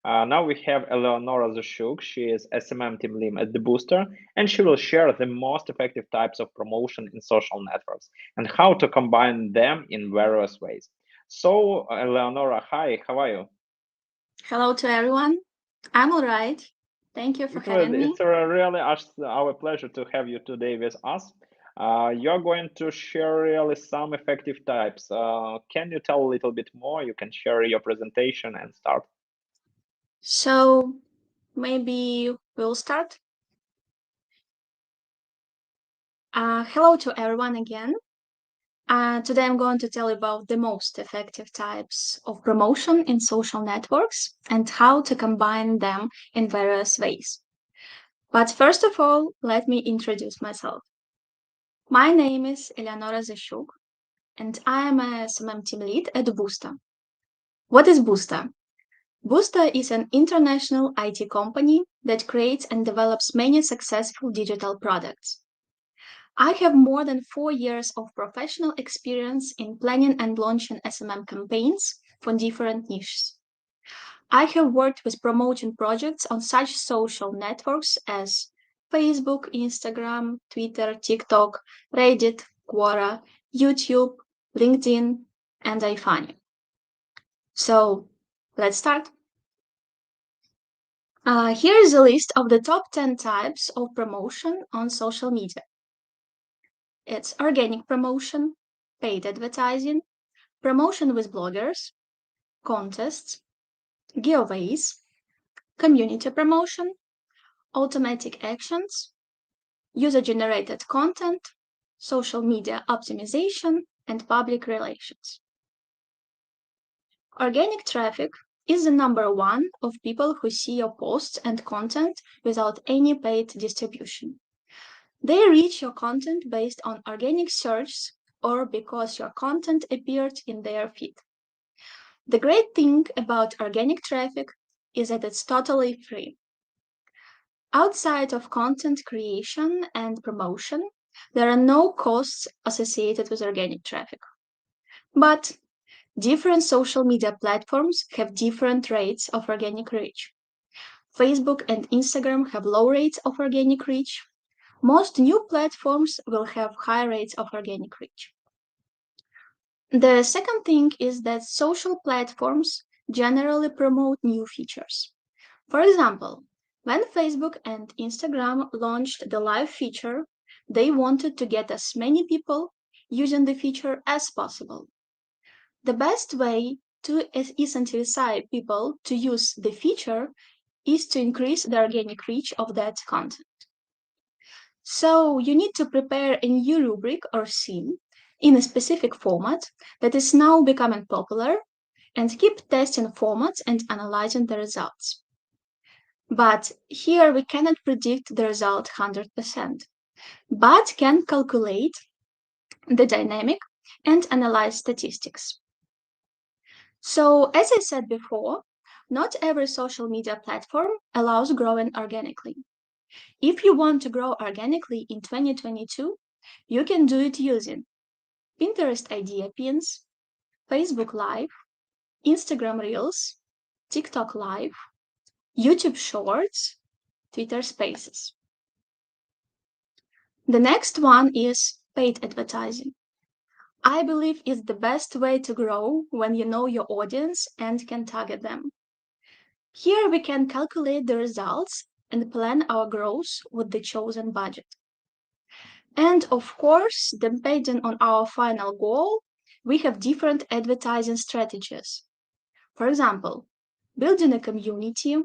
Now we have Eleonora Zoshchuk. She is SMM Team lead at the Booster, and she will share the most effective types of promotion in social networks and how to combine them in various ways. So, Eleonora, hi, how are you? Hello to everyone. I'm all right. Thank you for having me. It's really our pleasure to have you today with us. You're going to share really some effective types. Can you tell a little bit more? You can share your presentation and start. So maybe we'll start. Hello to everyone again. Today I'm going to tell you about the most effective types of promotion in social networks and how to combine them in various ways. But first of all, let me introduce myself. My name is Eleonora Zoshchuk, and I am a SMM team lead at Boosta. What is Boosta? Boosta is an international IT company that creates and develops many successful digital products. I have more than 4 years of professional experience in planning and launching SMM campaigns for different niches. I have worked with promotion projects on such social networks as Facebook, Instagram, Twitter, TikTok, Reddit, Quora, YouTube, LinkedIn, and iFunny. So let's start. Here is a list of the top 10 types of promotion on social media. It's organic promotion, paid advertising, promotion with bloggers, contests, giveaways, community promotion, automatic actions, user generated content, social media optimization, and public relations. Organic traffic is the number one of people who see your posts and content without any paid distribution. They reach your content based on organic search or because your content appeared in their feed. The great thing about organic traffic is that it's totally free. Outside of content creation and promotion, there are no costs associated with organic traffic. But different social media platforms have different rates of organic reach. Facebook and Instagram have low rates of organic reach. Most new platforms will have high rates of organic reach. The second thing is that social platforms generally promote new features. For example, when Facebook and Instagram launched the live feature, they wanted to get as many people using the feature as possible. The best way to incentivize people to use the feature is to increase the organic reach of that content. So you need to prepare a new rubric or scene in a specific format that is now becoming popular and keep testing formats and analyzing the results. But here we cannot predict the result 100%, but can calculate the dynamic and analyze statistics. So, as I said before, not every social media platform allows growing organically. If you want to grow organically in 2022, you can do it using Pinterest idea pins, Facebook Live, Instagram Reels, TikTok Live, YouTube Shorts, Twitter Spaces. The next one is paid advertising. I believe it's the best way to grow when you know your audience and can target them. Here we can calculate the results and plan our growth with the chosen budget. And of course, depending on our final goal, we have different advertising strategies. For example, building a community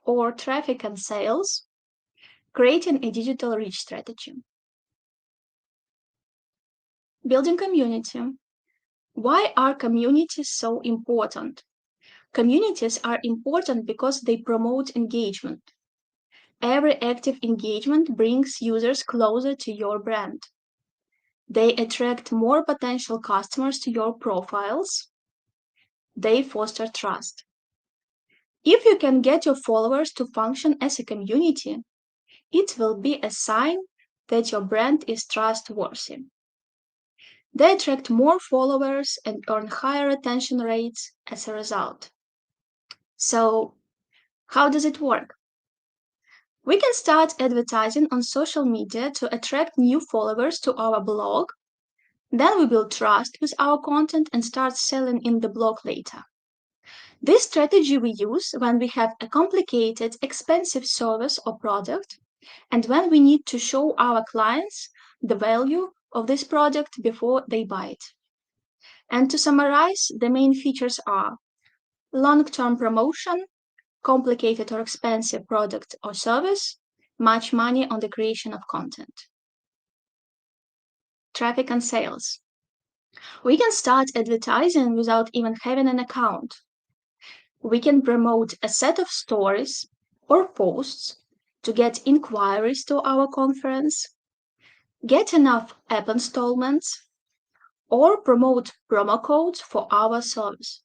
or traffic and sales, creating a digital reach strategy. Building community. Why are communities so important? Communities are important because they promote engagement. Every active engagement brings users closer to your brand. They attract more potential customers to your profiles. They foster trust. If you can get your followers to function as a community, it will be a sign that your brand is trustworthy. They attract more followers and earn higher retention rates as a result. So, How does it work? We can start advertising on social media to attract new followers to our blog. Then we build trust with our content and start selling in the blog later. This strategy we use when we have a complicated, expensive service or product, and when we need to show our clients the value of this product before they buy it. And to summarize, the main features are long-term promotion, complicated or expensive product or service, much money on the creation of content. Traffic and sales. We can start advertising without even having an account. We can promote a set of stories or posts to get inquiries to our conference, get enough app installments, or promote promo codes for our service.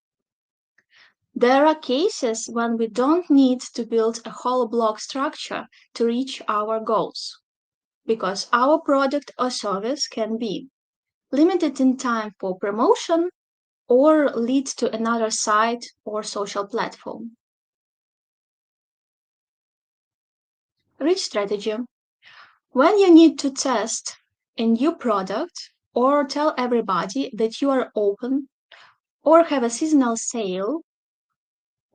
There are cases when we don't need to build a whole blog structure to reach our goals, because our product or service can be limited in time for promotion or lead to another site or social platform. Reach strategy. When you need to test a new product or tell everybody that you are open or have a seasonal sale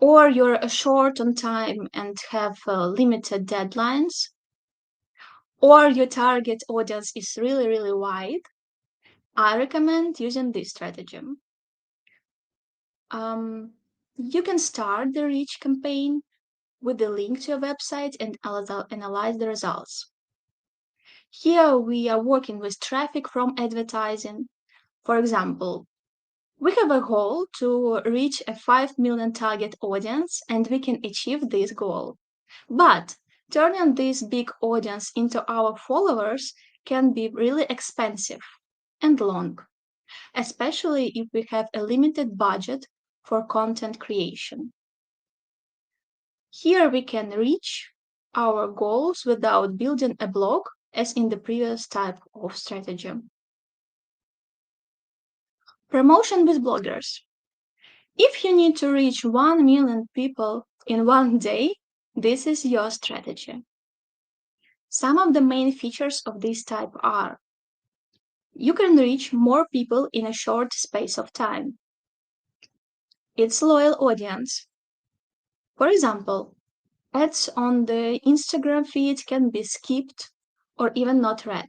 or you're short on time and have limited deadlines, or your target audience is really, really wide, I recommend using this strategy. You can start the reach campaign with the link to your website and analyze the results. Here we are working with traffic from advertising. For example, we have a goal to reach a 5 million target audience and we can achieve this goal. But turning this big audience into our followers can be really expensive and long, especially if we have a limited budget for content creation. Here we can reach our goals without building a blog as in the previous type of strategy. Promotion with bloggers. If you need to reach 1 million people in one day, this is your strategy. Some of the main features of this type are: you can reach more people in a short space of time. It's loyal audience. For example, ads on the Instagram feed can be skipped or even not read.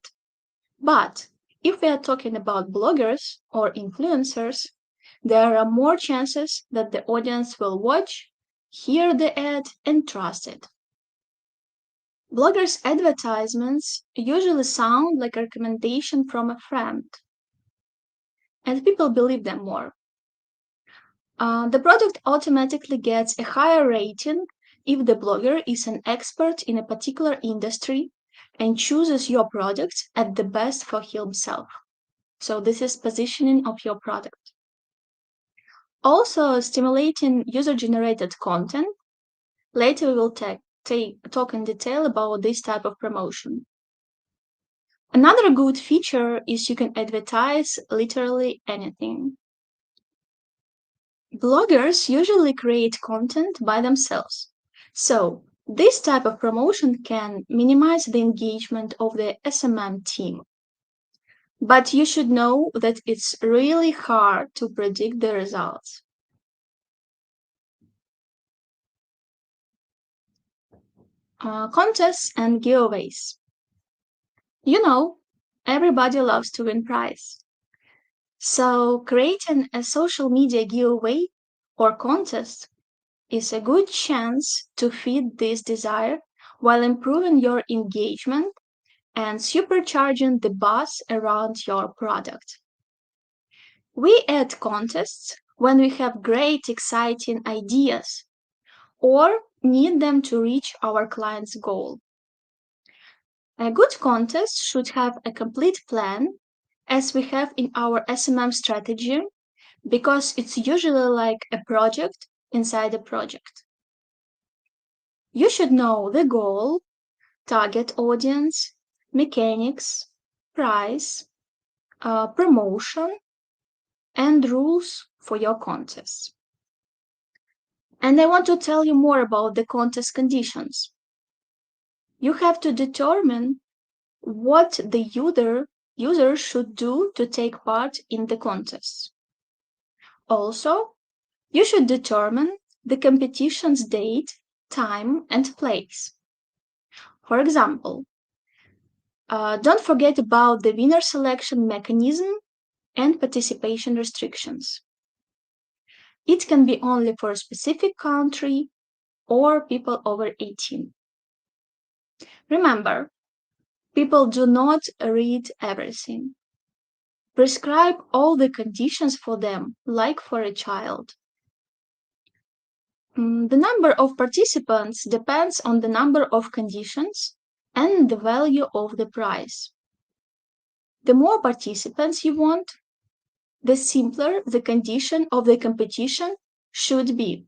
But if we are talking about bloggers or influencers, there are more chances that the audience will watch, hear the ad, and trust it. Bloggers' advertisements usually sound like a recommendation from a friend, and people believe them more. The product automatically gets a higher rating if the blogger is an expert in a particular industry and chooses your product at the best for himself. So this is positioning of your product. Also, stimulating user-generated content. Later, we will talk in detail about this type of promotion. Another good feature is you can advertise literally anything. Bloggers usually create content by themselves. So, this type of promotion can minimize the engagement of the SMM team. But you should know that it's really hard to predict the results. Contests and giveaways. You know, everybody loves to win prize. So creating a social media giveaway or contest is a good chance to feed this desire while improving your engagement and supercharging the buzz around your product. We add contests when we have great, exciting ideas or need them to reach our client's goal. A good contest should have a complete plan, as we have in our SMM strategy, because it's usually like a project inside a project. You should know the goal, target audience, mechanics, price, promotion, and rules for your contest. And I want to tell you more about the contest conditions. You have to determine what the user should do to take part in the contest. Also, you should determine the competition's date, time, and place. For example, don't forget about the winner selection mechanism and participation restrictions. It can be only for a specific country or people over 18. Remember, people do not read everything. Prescribe all the conditions for them, like for a child. The number of participants depends on the number of conditions and the value of the prize. The more participants you want, the simpler the condition of the competition should be.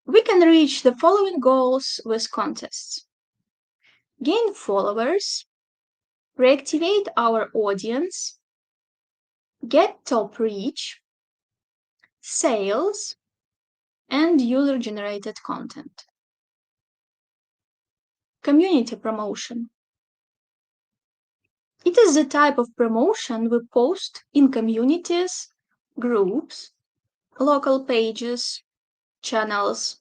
We can reach the following goals with contests: gain followers, reactivate our audience, get top reach, sales, and user-generated content. Community promotion. It is the type of promotion we post in communities, groups, local pages, channels,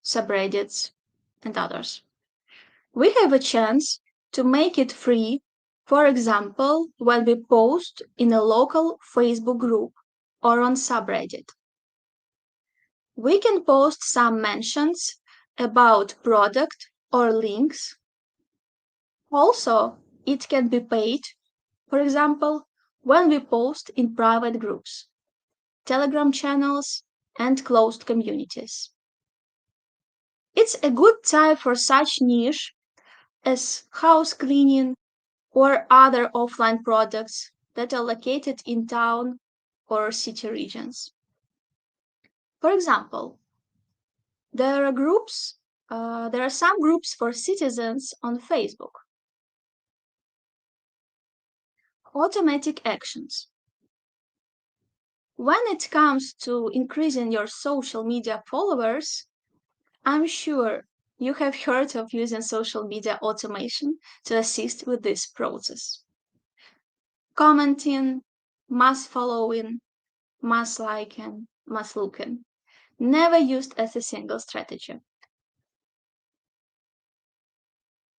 subreddits, and others. We have a chance to make it free, for example, when we post in a local Facebook group or on subreddit. We can post some mentions about product or links. Also, it can be paid, for example, when we post in private groups, Telegram channels, and closed communities. It's a good type for such niche as house cleaning or other offline products that are located in town or city regions. For example, there are some groups for citizens on Facebook. Automatic actions. When it comes to increasing your social media followers, I'm sure you have heard of using social media automation to assist with this process. Commenting, mass following, mass liking, mass looking, never used as a single strategy.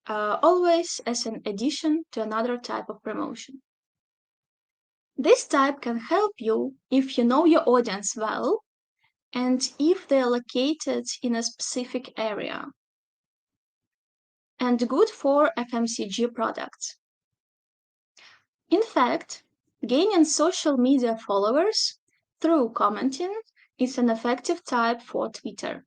Always as an addition to another type of promotion. This type can help you if you know your audience well and if they are located in a specific area, and good for FMCG products. In fact, gaining social media followers through commenting is an effective type for Twitter.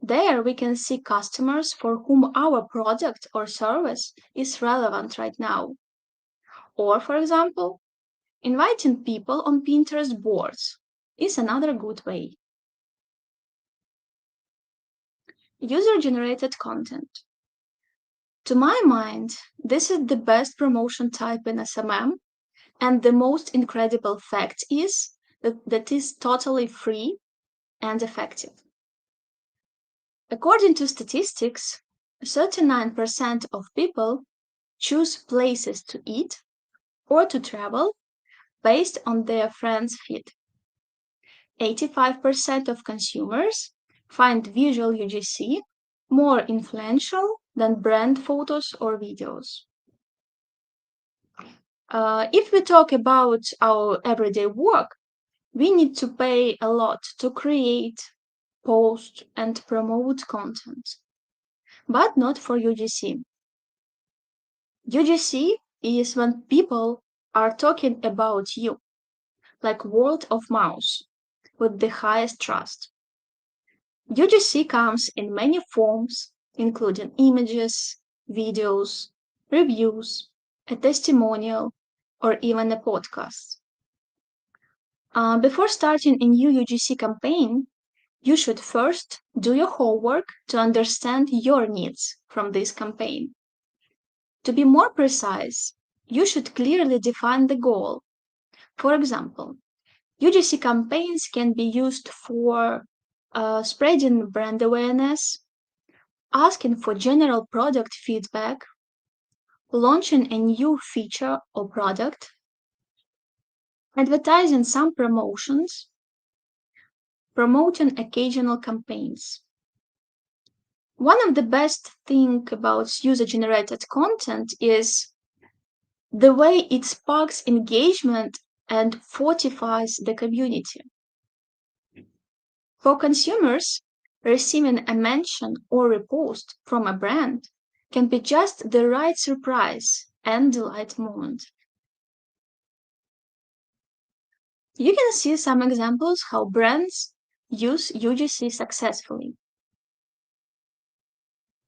There we can see customers for whom our product or service is relevant right now. Or, for example, inviting people on Pinterest boards is another good way. User-generated content. To my mind, this is the best promotion type in SMM, and the most incredible fact is that it is totally free and effective. According to statistics, 39% of people choose places to eat or to travel based on their friends' feed. 85% of consumers find visual UGC more influential than brand photos or videos. If we talk about our everyday work, we need to pay a lot to create, post, and promote content, but not for UGC. UGC is when people are talking about you, like word of mouth, with the highest trust. UGC comes in many forms, including images, videos, reviews, a testimonial, or even a podcast. Before starting a new UGC campaign, you should first do your homework to understand your needs from this campaign. To be more precise, you should clearly define the goal. For example, UGC campaigns can be used for spreading brand awareness, asking for general product feedback, launching a new feature or product, advertising some promotions, promoting occasional campaigns. One of the best things about user-generated content is the way it sparks engagement and fortifies the community. For consumers, receiving a mention or repost from a brand can be just the right surprise and delight moment. You can see some examples how brands use UGC successfully.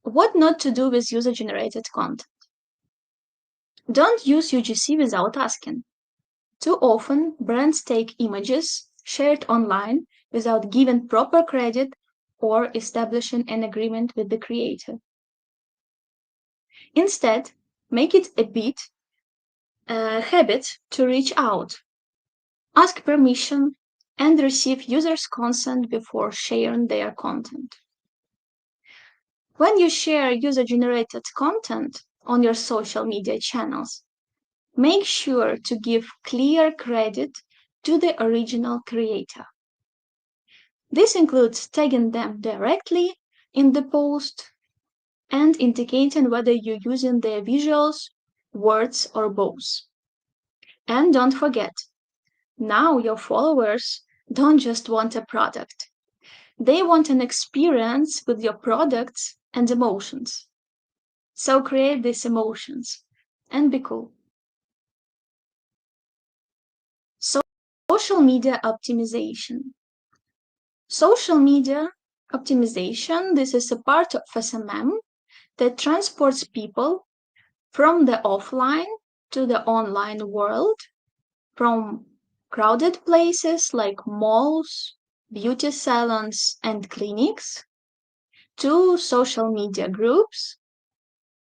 What not to do with user-generated content? Don't use UGC without asking. Too often, brands take images shared online without giving proper credit or establishing an agreement with the creator. Instead, make it a habit to reach out, ask permission, and receive users' consent before sharing their content. When you share user-generated content on your social media channels, make sure to give clear credit to the original creator. This includes tagging them directly in the post and indicating whether you're using their visuals, words, or both. And don't forget, now your followers don't just want a product. They want an experience with your products and emotions. So create these emotions and be cool. Social media optimization. Social media optimization, this is a part of SMM that transports people from the offline to the online world, from crowded places like malls, beauty salons, and clinics, to social media groups,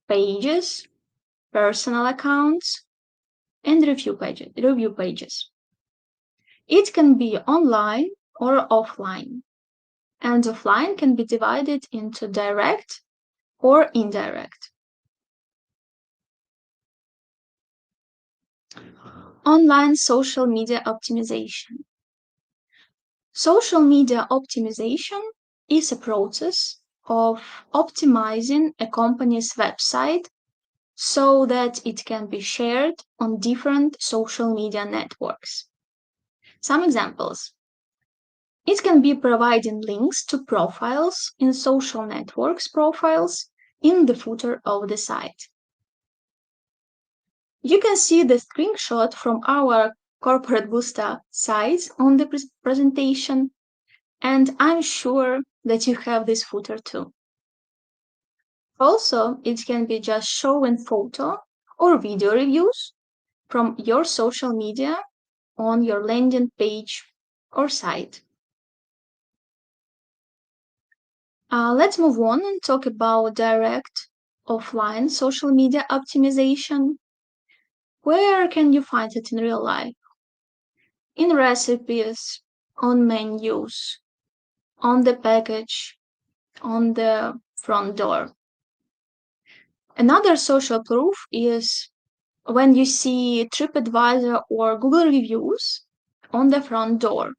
pages, personal accounts, and review pages. It can be online or offline, and offline can be divided into direct or indirect. Online social media optimization. Social media optimization is a process of optimizing a company's website so that it can be shared on different social media networks. Some examples. It can be providing links to profiles in social networks profiles in the footer of the site. You can see the screenshot from our corporate Boosta site on the presentation, and I'm sure that you have this footer too. Also, it can be just showing photo or video reviews from your social media on your landing page or site. Let's move on and talk about direct offline social media optimization. Where can you find it in real life? In recipes, on menus, on the package, on the front door. Another social proof is when you see TripAdvisor or Google reviews on the front door.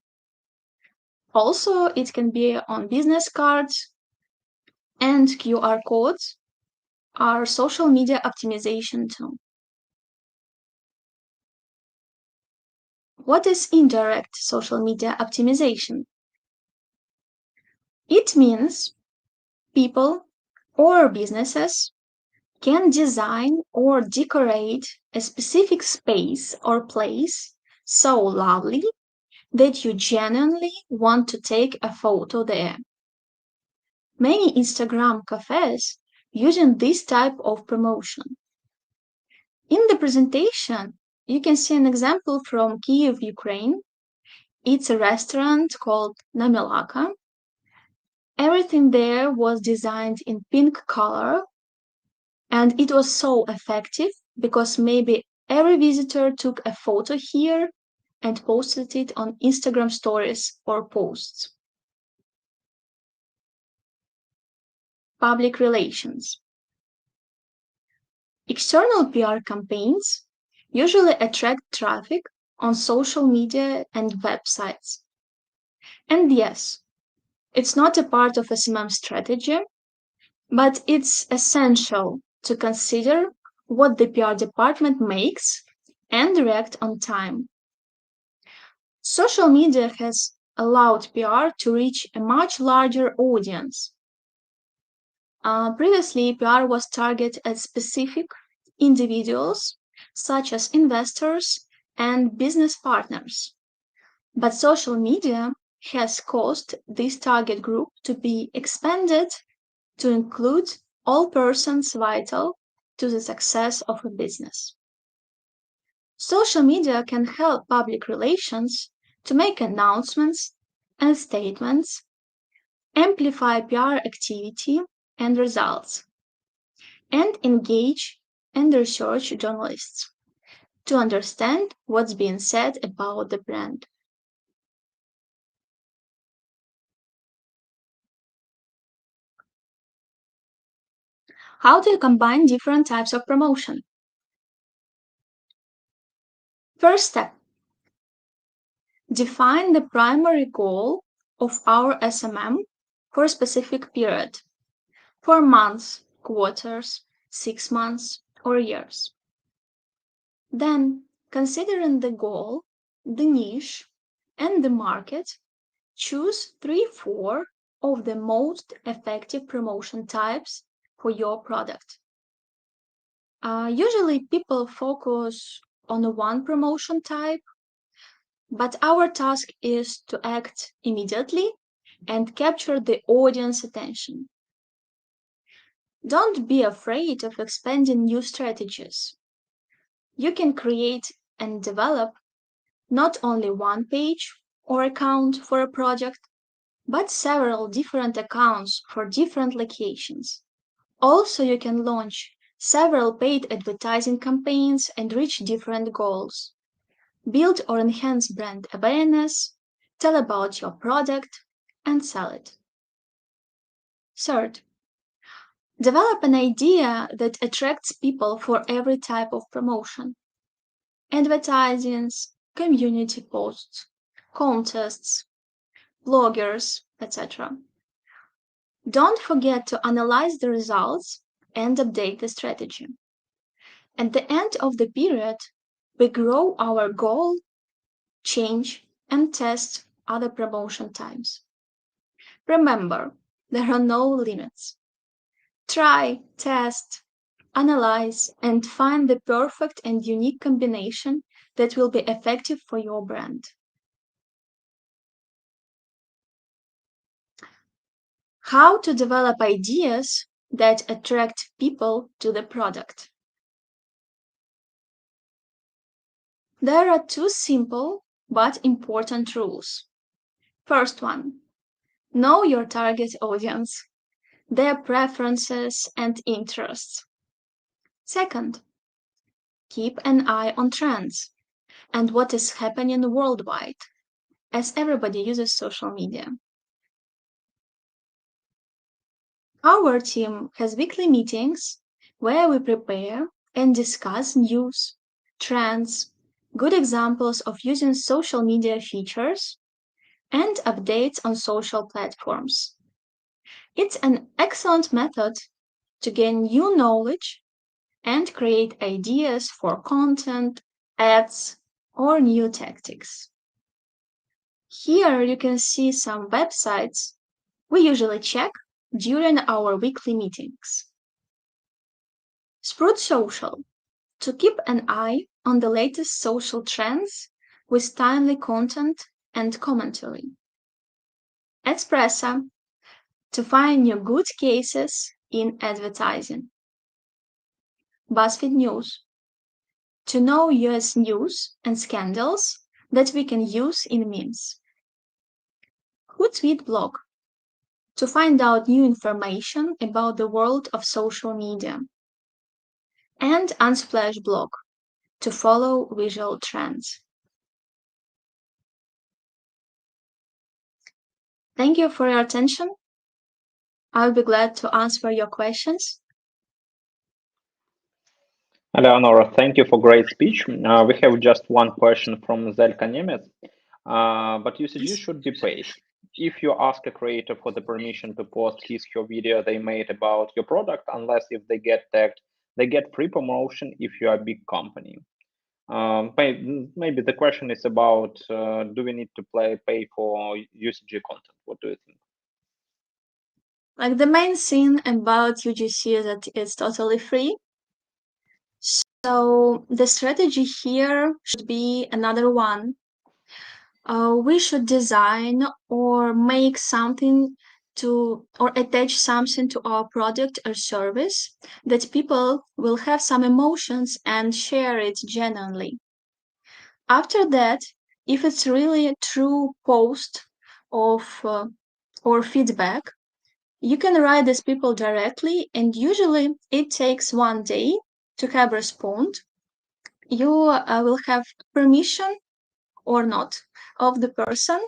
Also, it can be on business cards, and QR codes are social media optimization too. What is indirect social media optimization? It means people or businesses can design or decorate a specific space or place so lovely that you genuinely want to take a photo there. Many Instagram cafes using this type of promotion. In the presentation, you can see an example from Kyiv, Ukraine. It's a restaurant called Namilaka. Everything there was designed in pink color, and it was so effective because maybe every visitor took a photo here and posted it on Instagram stories or posts. Public relations. External PR campaigns usually attract traffic on social media and websites. And yes, it's not a part of SMM strategy, but it's essential to consider what the PR department makes and react on time. Social media has allowed PR to reach a much larger audience. Previously, PR was targeted at specific individuals, such as investors and business partners. But social media has caused this target group to be expanded to include all persons vital to the success of a business. Social media can help public relations to make announcements and statements, amplify PR activity and results, and engage and research journalists to understand what's being said about the brand. How do you combine different types of promotion? First step, define the primary goal of our SMM for a specific period, for months, quarters, 6 months, or years. Then, considering the goal, the niche, and the market, choose 3-4 of the most effective promotion types for your product. Usually, people focus on one promotion type, but our task is to act immediately and capture the audience attention. Don't be afraid of expanding new strategies. You can create and develop not only one page or account for a project, but several different accounts for different locations. Also, you can launch several paid advertising campaigns and reach different goals. Build or enhance brand awareness, tell about your product, and sell it. Third, develop an idea that attracts people for every type of promotion. Advertisements, community posts, contests, bloggers, etc. Don't forget to analyze the results and update the strategy. At the end of the period, we grow our goal, change, and test other promotion types. Remember, there are no limits. Try, test, analyze, and find the perfect and unique combination that will be effective for your brand. How to develop ideas that attract people to the product. There are two simple but important rules. First one, know your target audience, their preferences and interests. Second, keep an eye on trends and what is happening worldwide, as everybody uses social media. Our team has weekly meetings where we prepare and discuss news, trends, good examples of using social media features, and updates on social platforms. It's an excellent method to gain new knowledge and create ideas for content, ads, or new tactics. Here you can see some websites we usually check during our weekly meetings. Sprout Social, to keep an eye on the latest social trends with timely content and commentary. Espressa, to find new good cases in advertising. BuzzFeed News, to know US news and scandals that we can use in memes. Hootsuite blog, to find out new information about the world of social media. And Unsplash blog, to follow visual trends. Thank you for your attention. I'll be glad to answer your questions. Eleonora, thank you for great speech. We have just one question from Zelka Nemeth. But usage should be paid. If you ask a creator for the permission to post his or her video they made about your product, unless if they get tagged, they get free promotion if you are a big company. Maybe the question is about do we need to pay for UCG content? What do you think? Like the main thing about UGC is that it's totally free. So the strategy here should be another one. We should design or make something to or attach something to our product or service that people will have some emotions and share it genuinely. After that, if it's really a true post of or feedback, you can write these people directly, and usually it takes 1 day to have respond. You will have permission or not of the person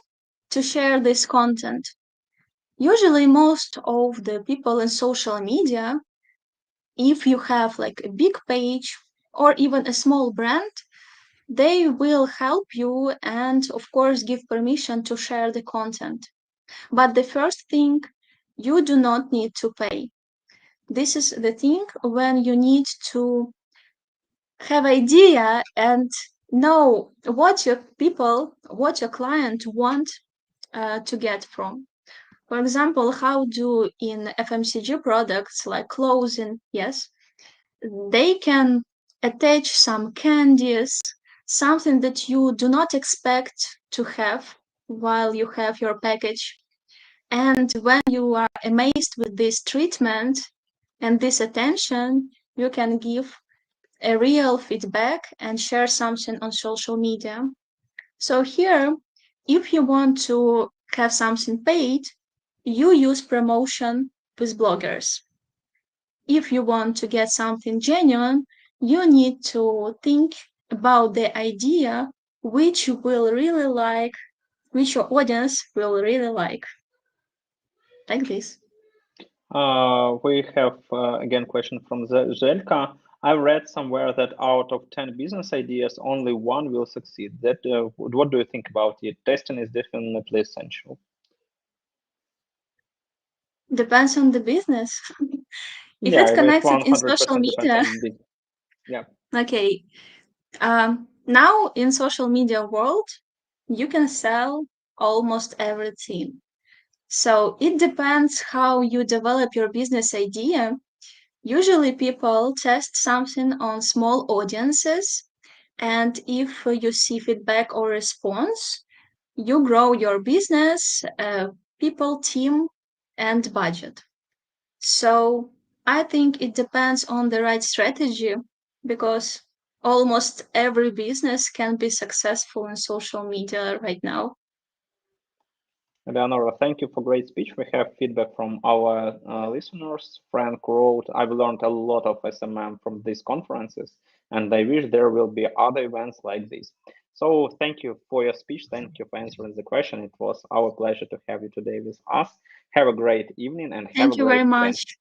to share this content. Usually, most of the people in social media, if you have like a big page or even a small brand, they will help you and, of course, give permission to share the content. But the first thing, you do not need to pay. This is the thing when you need to have idea and know what your people, what your client want to get from. For example, how do in FMCG products like clothing, yes, they can attach some candies, something that you do not expect to have while you have your package. And when you are amazed with this treatment and this attention, you can give a real feedback and share something on social media. So here, if you want to have something paid, you use promotion with bloggers. If you want to get something genuine, you need to think about the idea which you will really like, which your audience will really like this. We have again question from Zelka. I read somewhere that out of 10 business ideas, only one will succeed. That what do you think about it? Testing is definitely essential. Depends on the business. If Yeah, it's it connected in social 100% depends media, on the business. Yeah. okay. Now in social media world, you can sell almost everything. So it depends how you develop your business idea. Usually people test something on small audiences, and if you see feedback or response, you grow your business, people, team, and budget. So I think it depends on the right strategy because almost every business can be successful in social media right now. Eleonora, thank you for great speech. We have feedback from our listeners. Frank wrote, I've learned a lot of SMM from these conferences, and I wish there will be other events like this. So thank you for your speech. Thank you for answering the question. It was our pleasure to have you today with us. Have a great evening and have a Thank you great very weekend. much.